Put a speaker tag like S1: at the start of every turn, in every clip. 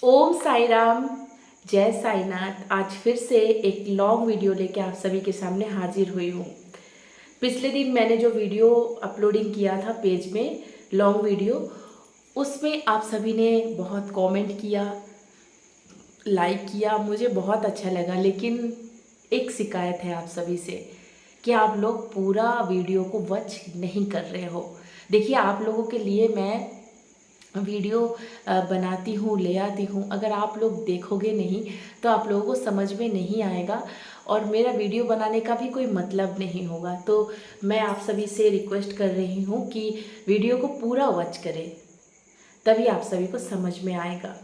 S1: ओम साई राम, जय साईनाथ। आज फिर से एक लॉन्ग वीडियो लेके आप सभी के सामने हाजिर हुई हूँ। पिछले दिन मैंने जो वीडियो अपलोडिंग किया था पेज में, लॉन्ग वीडियो, उसमें आप सभी ने बहुत कमेंट किया, लाइक किया, मुझे बहुत अच्छा लगा। लेकिन एक शिकायत है आप सभी से कि आप लोग पूरा वीडियो को वॉच नहीं कर रहे हो। देखिए, आप लोगों के लिए मैं वीडियो बनाती हूँ, ले आती हूँ। अगर आप लोग देखोगे नहीं तो आप लोगों को समझ में नहीं आएगा और मेरा वीडियो बनाने का भी कोई मतलब नहीं होगा। तो मैं आप सभी से रिक्वेस्ट कर रही हूँ कि वीडियो को पूरा वॉच करें, तभी आप सभी को समझ में आएगा।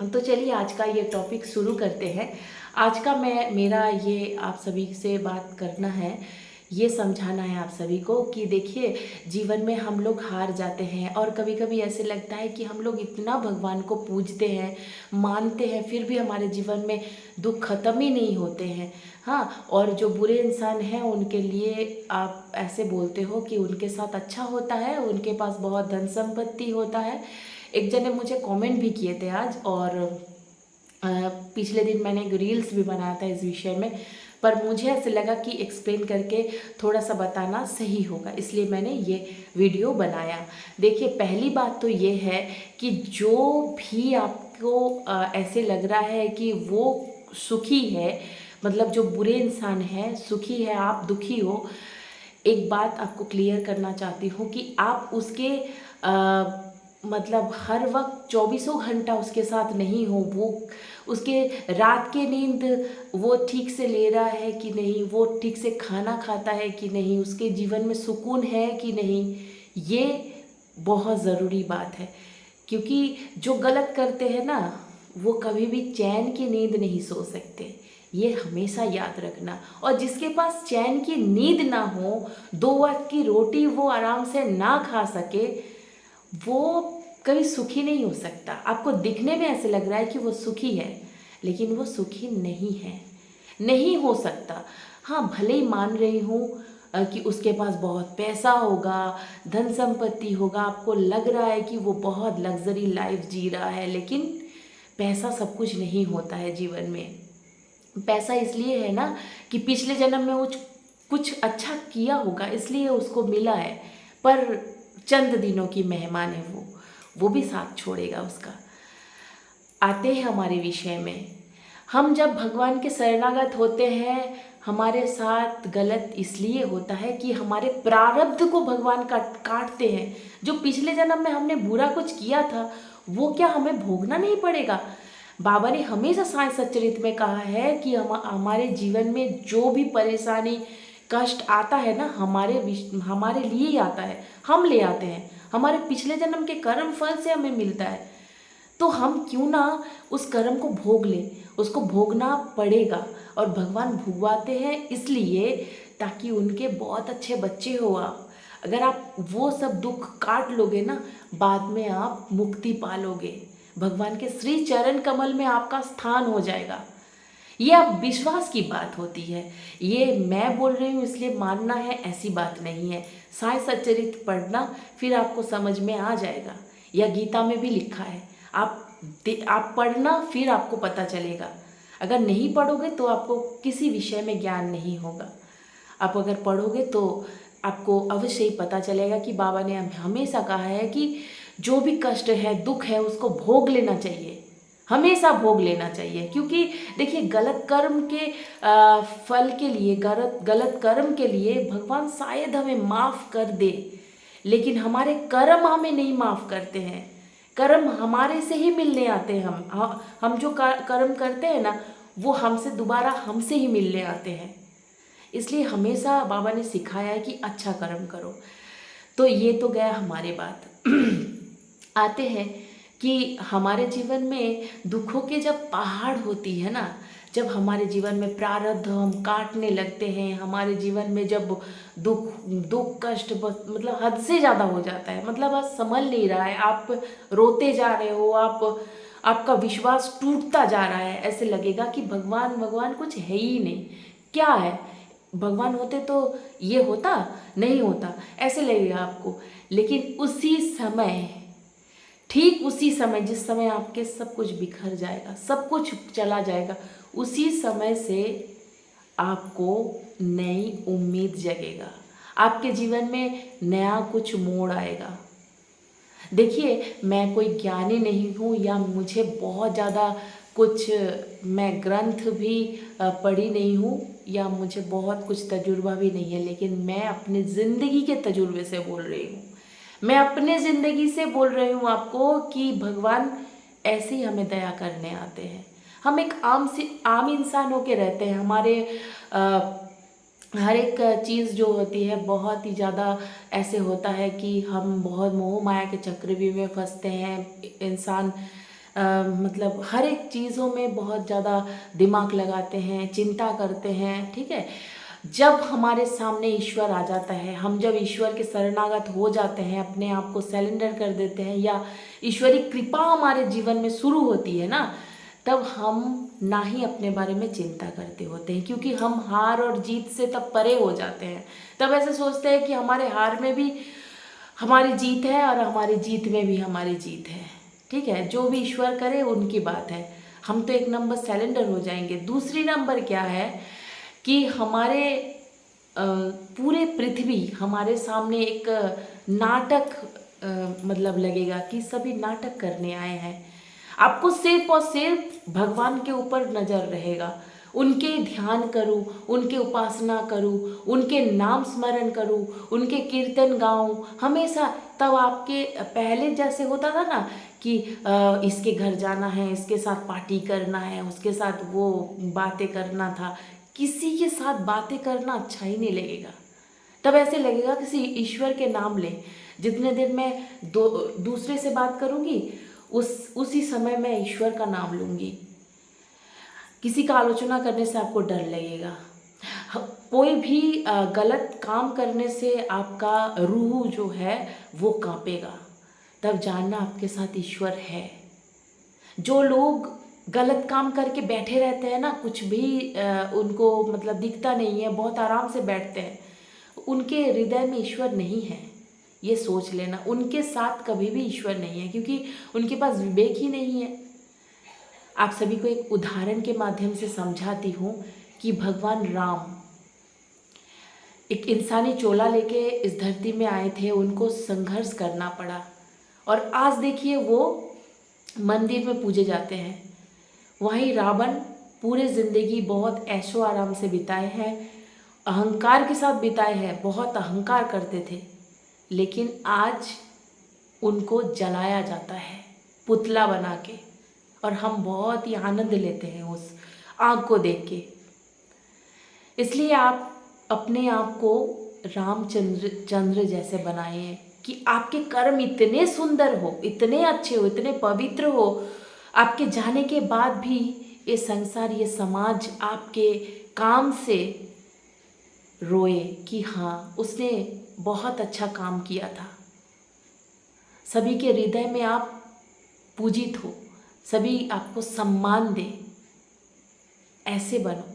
S1: तो चलिए आज का ये टॉपिक शुरू करते हैं। आज का मेरा ये आप सभी से बात करना है, ये समझाना है आप सभी को कि देखिए, जीवन में हम लोग हार जाते हैं और कभी कभी ऐसे लगता है कि हम लोग इतना भगवान को पूजते हैं, मानते हैं, फिर भी हमारे जीवन में दुख खत्म ही नहीं होते हैं। हाँ, और जो बुरे इंसान हैं उनके लिए आप ऐसे बोलते हो कि उनके साथ अच्छा होता है, उनके पास बहुत धन संपत्ति होता है। एक जन ने मुझे कमेंट भी किए थे आज, और पिछले दिन मैंने एक रील्स भी बनाया था इस विषय में, पर मुझे ऐसे लगा कि एक्सप्लेन करके थोड़ा सा बताना सही होगा, इसलिए मैंने ये वीडियो बनाया। देखिए, पहली बात तो ये है कि जो भी आपको ऐसे लग रहा है कि वो सुखी है, मतलब जो बुरे इंसान है सुखी है, आप दुखी हो, एक बात आपको क्लियर करना चाहती हूँ कि आप उसके मतलब हर वक्त चौबीसों घंटा उसके साथ नहीं हो। वो उसके रात के नींद वो ठीक से ले रहा है कि नहीं, वो ठीक से खाना खाता है कि नहीं, उसके जीवन में सुकून है कि नहीं, ये बहुत ज़रूरी बात है। क्योंकि जो गलत करते हैं ना, वो कभी भी चैन की नींद नहीं सो सकते, ये हमेशा याद रखना। और जिसके पास चैन की नींद ना हो, दो वक्त की रोटी वो आराम से ना खा सके, वो कभी सुखी नहीं हो सकता। आपको दिखने में ऐसे लग रहा है कि वो सुखी है, लेकिन वो सुखी नहीं है, नहीं हो सकता। हाँ, भले ही मान रही हूँ कि उसके पास बहुत पैसा होगा, धन संपत्ति होगा, आपको लग रहा है कि वो बहुत लग्जरी लाइफ जी रहा है, लेकिन पैसा सब कुछ नहीं होता है जीवन में। पैसा इसलिए है ना कि पिछले जन्म में वो कुछ अच्छा किया होगा, इसलिए उसको मिला है। पर चंद दिनों की मेहमान है वो भी साथ छोड़ेगा उसका। आते हैं हमारे विषय में। हम जब भगवान के शरणागत होते हैं, हमारे साथ गलत इसलिए होता है कि हमारे प्रारब्ध को भगवान काटते हैं। जो पिछले जन्म में हमने बुरा कुछ किया था, वो क्या हमें भोगना नहीं पड़ेगा? बाबा ने हमेशा साई सच्चरित में कहा है कि हमारे जीवन में जो भी परेशानी कष्ट आता है ना, हमारे लिए ही आता है, हम ले आते हैं, हमारे पिछले जन्म के कर्म फल से हमें मिलता है। तो हम क्यों ना उस कर्म को भोग लें, उसको भोगना पड़ेगा। और भगवान भुगवाते हैं इसलिए ताकि उनके बहुत अच्छे बच्चे हो आप। अगर आप वो सब दुख काट लोगे ना, बाद में आप मुक्ति पालोगे, भगवान के श्री चरण कमल में आपका स्थान हो जाएगा। ये अब विश्वास की बात होती है, ये मैं बोल रही हूँ इसलिए मानना है, ऐसी बात नहीं है। साई सच्चरित पढ़ना, फिर आपको समझ में आ जाएगा। या गीता में भी लिखा है, आप पढ़ना, फिर आपको पता चलेगा। अगर नहीं पढ़ोगे तो आपको किसी विषय में ज्ञान नहीं होगा। आप अगर पढ़ोगे तो आपको अवश्य ही पता चलेगा कि बाबा ने हमेशा कहा है कि जो भी कष्ट है, दुख है, उसको भोग लेना चाहिए, हमेशा भोग लेना चाहिए। क्योंकि देखिए, गलत कर्म के फल के लिए, गलत कर्म के लिए भगवान शायद हमें माफ़ कर दे, लेकिन हमारे कर्म हमें नहीं माफ़ करते हैं। कर्म हमारे से ही मिलने आते हैं। हम जो कर्म करते हैं ना, वो हमसे दोबारा हमसे ही मिलने आते हैं। इसलिए हमेशा बाबा ने सिखाया है कि अच्छा कर्म करो। तो ये तो गया हमारे बात। आते हैं कि हमारे जीवन में दुखों के जब पहाड़ होती है ना, जब हमारे जीवन में प्रारब्ध हम काटने लगते हैं, हमारे जीवन में जब दुख दुख कष्ट मतलब हद से ज़्यादा हो जाता है, मतलब आज संभल नहीं रहा है, आप रोते जा रहे हो, आपका विश्वास टूटता जा रहा है, ऐसे लगेगा कि भगवान भगवान कुछ है ही नहीं। क्या है, भगवान होते तो ये होता नहीं होता, ऐसे लगेगा आपको। लेकिन उसी समय ठीक उसी समय, जिस समय आपके सब कुछ बिखर जाएगा, सब कुछ चला जाएगा, उसी समय से आपको नई उम्मीद जगेगा, आपके जीवन में नया कुछ मोड़ आएगा। देखिए, मैं कोई ज्ञानी नहीं हूँ या मुझे बहुत ज़्यादा कुछ, मैं ग्रंथ भी पढ़ी नहीं हूँ या मुझे बहुत कुछ तजुर्बा भी नहीं है, लेकिन मैं अपने ज़िंदगी के तजुर्बे से बोल रही हूँ। मैं अपने ज़िंदगी से बोल रही हूँ आपको कि भगवान ऐसे ही हमें दया करने आते हैं। हम एक आम इंसान होके रहते हैं। हमारे हर एक चीज़ जो होती है बहुत ही ज़्यादा ऐसे होता है कि हम बहुत मोह माया के चक्रव्यूह में फंसते हैं। इंसान मतलब हर एक चीज़ों में बहुत ज़्यादा दिमाग लगाते हैं, चिंता करते हैं, ठीक है। जब हमारे सामने ईश्वर आ जाता है, हम जब ईश्वर के शरणागत हो जाते हैं, अपने आप को सरेंडर कर देते हैं या ईश्वरी कृपा हमारे जीवन में शुरू होती है ना, तब हम ना ही अपने बारे में चिंता करते होते हैं, क्योंकि हम हार और जीत से तब परे हो जाते हैं। तब ऐसे सोचते हैं कि हमारे हार में भी हमारी जीत है और हमारी जीत में भी हमारी जीत है, ठीक है। जो भी ईश्वर करे उनकी बात है, हम तो एक नंबर सरेंडर हो जाएंगे। दूसरी नंबर क्या है कि हमारे पूरे पृथ्वी हमारे सामने एक नाटक मतलब लगेगा कि सभी नाटक करने आए हैं। आपको सिर्फ और सिर्फ भगवान के ऊपर नज़र रहेगा, उनके ध्यान करूं, उनके उपासना करूं, उनके नाम स्मरण करूं, उनके कीर्तन गाऊं हमेशा। तब आपके पहले जैसे होता था ना कि इसके घर जाना है, इसके साथ पार्टी करना है, उसके साथ वो बातें करना था, किसी के साथ बातें करना अच्छा ही नहीं लगेगा। तब ऐसे लगेगा किसी ईश्वर के नाम ले। जितने देर मैं दूसरे से बात करूंगी उसी समय मैं ईश्वर का नाम लूंगी। किसी का आलोचना करने से आपको डर लगेगा। कोई भी गलत काम करने से आपका रूह जो है वो कांपेगा। तब जानना आपके साथ ईश्वर है। जो लोग गलत काम करके बैठे रहते हैं ना, कुछ भी उनको मतलब दिखता नहीं है, बहुत आराम से बैठते हैं, उनके हृदय में ईश्वर नहीं है। ये सोच लेना, उनके साथ कभी भी ईश्वर नहीं है, क्योंकि उनके पास विवेक ही नहीं है। आप सभी को एक उदाहरण के माध्यम से समझाती हूँ कि भगवान राम एक इंसानी चोला लेके इस धरती में आए थे, उनको संघर्ष करना पड़ा, और आज देखिए वो मंदिर में पूजे जाते हैं। वहीं रावण पूरे ज़िंदगी बहुत ऐशो आराम से बिताए हैं, अहंकार के साथ बिताए हैं, बहुत अहंकार करते थे, लेकिन आज उनको जलाया जाता है पुतला बना के, और हम बहुत ही आनंद लेते हैं उस आग को देख के। इसलिए आप अपने आप को चंद्र जैसे बनाएं कि आपके कर्म इतने सुंदर हो, इतने अच्छे हो, इतने पवित्र हो, आपके जाने के बाद भी ये संसार, ये समाज आपके काम से रोए कि हाँ उसने बहुत अच्छा काम किया था। सभी के हृदय में आप पूजित हो, सभी आपको सम्मान दे, ऐसे बनो।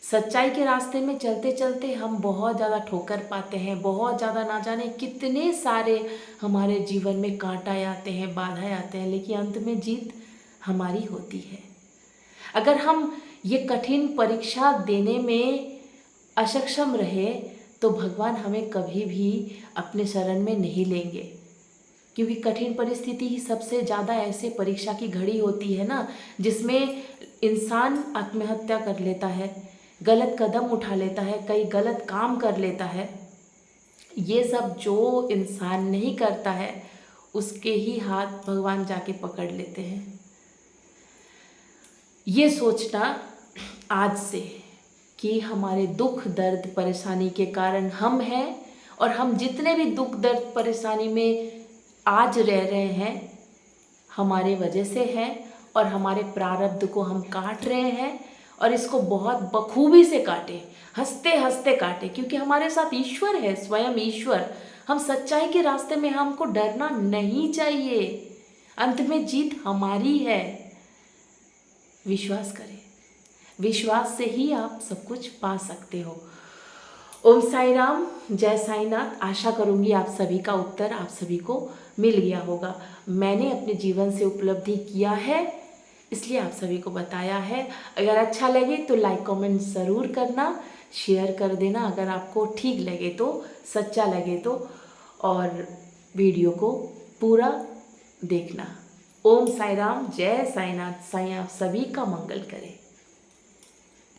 S1: सच्चाई के रास्ते में चलते चलते हम बहुत ज़्यादा ठोकर पाते हैं, बहुत ज़्यादा ना जाने कितने सारे हमारे जीवन में कांटे आते हैं, बाधाएं आते हैं, लेकिन अंत में जीत हमारी होती है। अगर हम ये कठिन परीक्षा देने में असक्षम रहे तो भगवान हमें कभी भी अपने शरण में नहीं लेंगे, क्योंकि कठिन परिस्थिति ही सबसे ज़्यादा ऐसे परीक्षा की घड़ी होती है ना, जिसमें इंसान आत्महत्या कर लेता है, गलत कदम उठा लेता है, कई गलत काम कर लेता है। ये सब जो इंसान नहीं करता है उसके ही हाथ भगवान जाके पकड़ लेते हैं। ये सोचना आज से कि हमारे दुख दर्द परेशानी के कारण हम हैं, और हम जितने भी दुख दर्द परेशानी में आज रह रहे हैं हमारे वजह से हैं, और हमारे प्रारब्ध को हम काट रहे हैं, और इसको बहुत बखूबी से काटे, हंसते हंसते काटे, क्योंकि हमारे साथ ईश्वर है, स्वयं ईश्वर। हम सच्चाई के रास्ते में, हमको डरना नहीं चाहिए, अंत में जीत हमारी है। विश्वास करें, विश्वास से ही आप सब कुछ पा सकते हो। ओम साई राम, जय साईनाथ। आशा करूँगी आप सभी का उत्तर आप सभी को मिल गया होगा। मैंने अपने जीवन से उपलब्धि किया है, इसलिए आप सभी को बताया है। अगर अच्छा लगे तो लाइक कमेंट ज़रूर करना, शेयर कर देना अगर आपको ठीक लगे तो, सच्चा लगे तो, और वीडियो को पूरा देखना। ओम साई राम, जय साईनाथ। साईं आप सभी का मंगल करे।